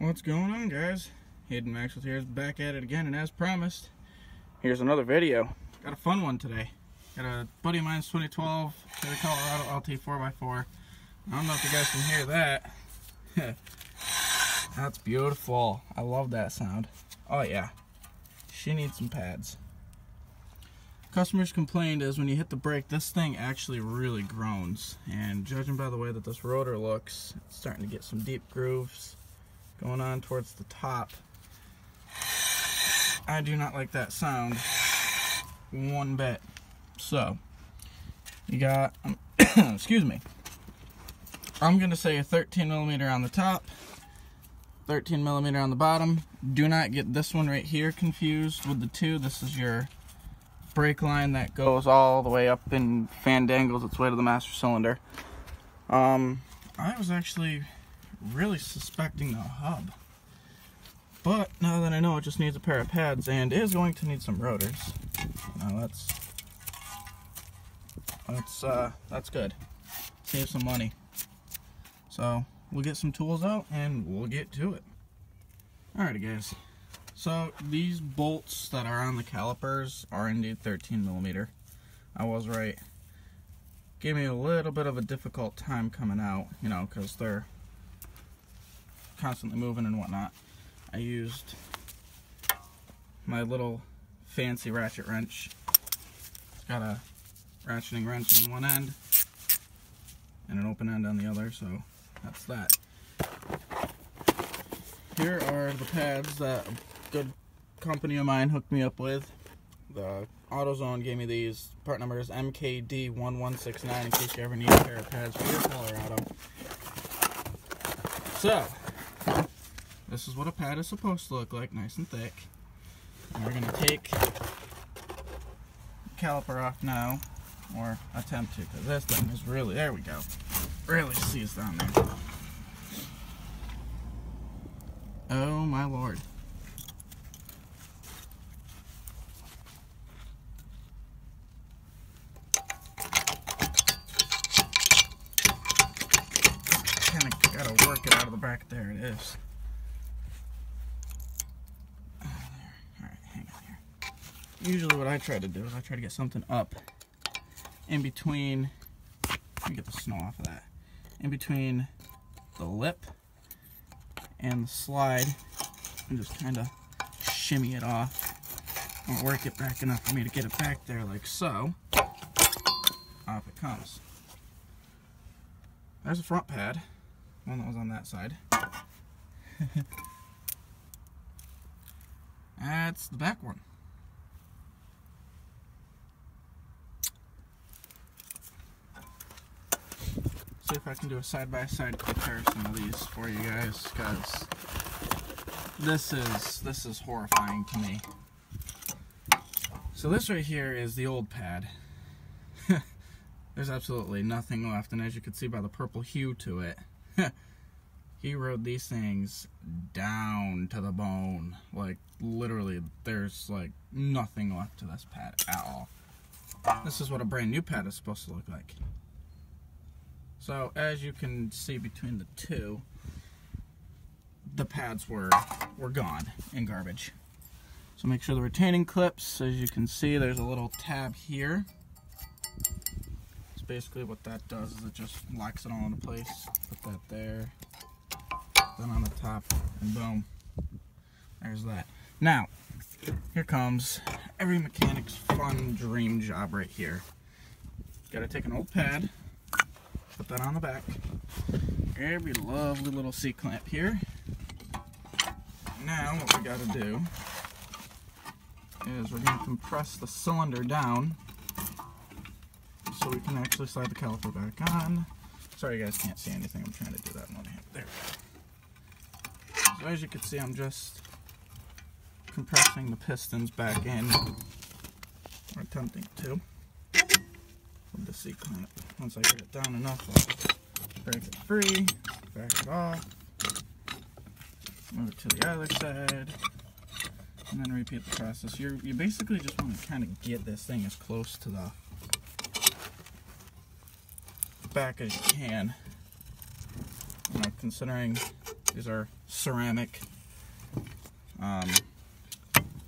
What's going on, guys? Hayden Maxwell here, back at it again, and as promised, here's another video. Got a fun one today. Got a buddy of mine's 2012 Chevy Colorado LT 4x4. I don't know if you guys can hear that. That's beautiful. I love that sound. Oh yeah, she needs some pads. Customers complained is when you hit the brake, this thing actually really groans. And judging by the way that this rotor looks, it's starting to get some deep grooves going on towards the top. I do not like that sound one bit. So, you got, excuse me, I'm going to say a 13mm on the top, 13mm on the bottom. Do not get this one right here confused with the two. This is your brake line that goes all the way up and fandangles its way to the master cylinder. I was actually really suspecting the hub, but now that I know it just needs a pair of pads and is going to need some rotors, now that's good. Save some money. So we'll get some tools out and we'll get to it. Alrighty, guys. So these bolts that are on the calipers are indeed 13mm. I was right. Gave me a little bit of a difficult time coming out, you know, because they're constantly moving and whatnot. I used my little fancy ratchet wrench. It's got a ratcheting wrench on one end and an open end on the other, so that's that. Here are the pads that a good company of mine hooked me up with. The AutoZone gave me these. Part number is MKD1169 in case you ever need a pair of pads for your Colorado. So, this is what a pad is supposed to look like, nice and thick. And we're going to take the caliper off now, or attempt to, because this thing is really, there we go, really seized on there. Oh my lord. Kind of gotta work it out of the bracket. There it is. Alright, hang on here. Usually what I try to do is I try to get something up in between, let me get the snow off of that, in between the lip and the slide, and just kind of shimmy it off and work it back enough for me to get it back there like so. Off it comes. There's a front pad, one that was on that side. That's the back one. See if I can do a side-by-side comparison of these for you guys, because this is horrifying to me. So this right here is the old pad. There's absolutely nothing left, and as you can see by the purple hue to it, he rode these things down to the bone. Like, literally, there's like nothing left to this pad at all. This is what a brand new pad is supposed to look like. So, as you can see between the two, the pads were gone in garbage. So make sure the retaining clips, as you can see, there's a little tab here. It's basically what that does is it just locks it all into place. Put that there, then on the top, and boom. There's that. Now, here comes every mechanic's fun dream job right here. Gotta take an old pad, put that on the back. Every lovely little C-clamp here. Now what we gotta do is we're gonna compress the cylinder down so we can actually slide the caliper back on. Sorry you guys can't see anything, I'm trying to do that in one hand. There we go. So as you can see, I'm just compressing the pistons back in, or attempting to, with the C-clamp. Once I get it down enough, I'll break it free, back it off, move it to the other side, and then repeat the process. You basically just want to kind of get this thing as close to the back as you can. You know, considering These are ceramic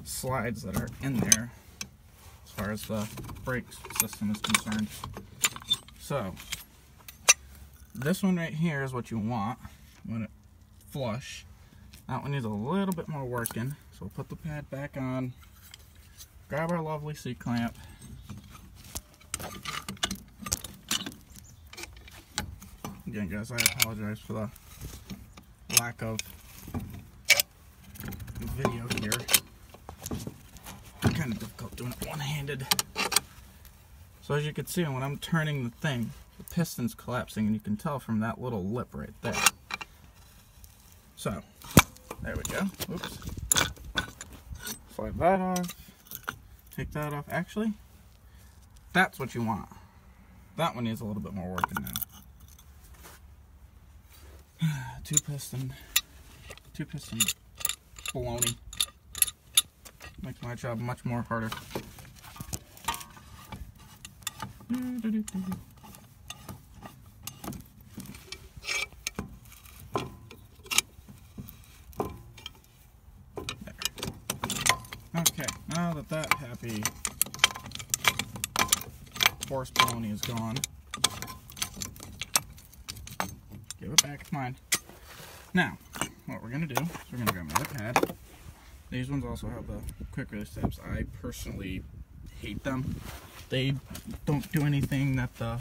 slides that are in there as far as the brake system is concerned. So this one right here is what you want when it flush. That one needs a little bit more working, so we'll put the pad back on, grab our lovely C-clamp, again guys, I apologize for the lack of video here. It's kind of difficult doing it one-handed. So as you can see, when I'm turning the thing, the piston's collapsing, and you can tell from that little lip right there. So, there we go. Oops. Slide that off. Take that off. Actually, that's what you want. That one needs a little bit more working now. Two piston baloney. Makes my job much more harder. Okay, now that that happy horse baloney is gone, give it back, it's mine. Now, what we're going to do is we're going to grab another pad. These ones also have the quick release tabs. I personally hate them. They don't do anything that the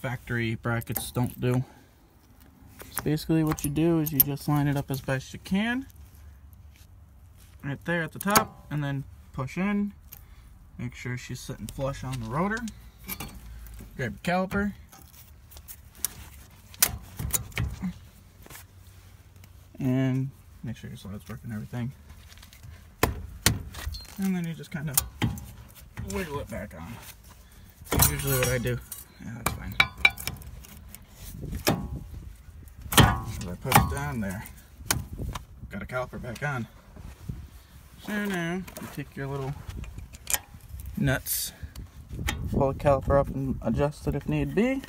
factory brackets don't do. So basically what you do is you just line it up as best you can. Right there at the top, and then push in. Make sure she's sitting flush on the rotor. Grab your caliper. And make sure your slide's working and everything. And then you just kind of wiggle it back on. That's usually what I do. Yeah, that's fine. As I put it down there, got a caliper back on. So now, you take your little nuts, pull the caliper up and adjust it if need be.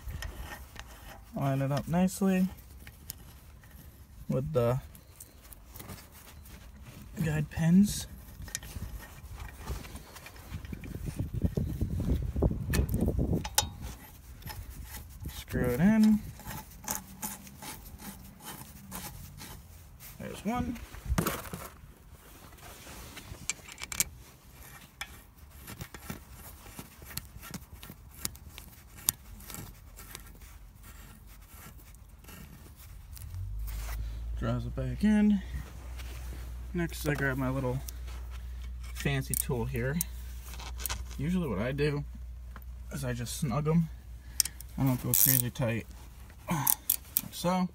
Line it up nicely with the guide pins. Screw it in. There's one. Draws it back in. Next, I grab my little fancy tool here. Usually what I do is I just snug them. I don't go crazy tight. Like so.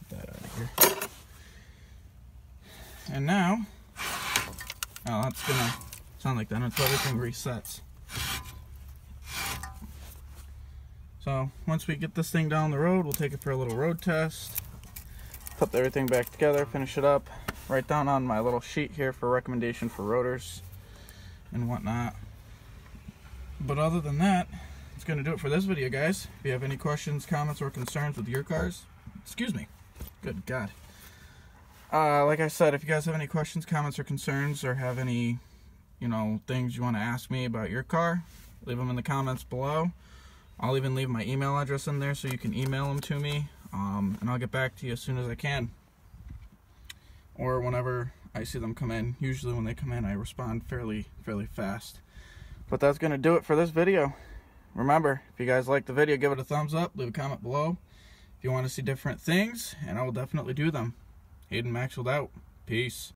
Get that out of here. And now, oh, that's gonna sound like that until everything resets. So once we get this thing down the road, we'll take it for a little road test. Put everything back together, finish it up, write down on my little sheet here for recommendation for rotors and whatnot. But other than that, it's going to do it for this video, guys. If you have any questions, comments, or concerns with your cars, excuse me, good God. Like I said, if you guys have any questions, comments, or concerns, or have any, things you want to ask me about your car, leave them in the comments below. I'll even leave my email address in there so you can email them to me. And I'll get back to you as soon as I can, or whenever I see them come in. Usually when they come in, I respond fairly fast. But that's going to do it for this video. Remember, if you guys like the video, give it a thumbs up, leave a comment below if you want to see different things, and I will definitely do them. Hayden Maxwell out. Peace.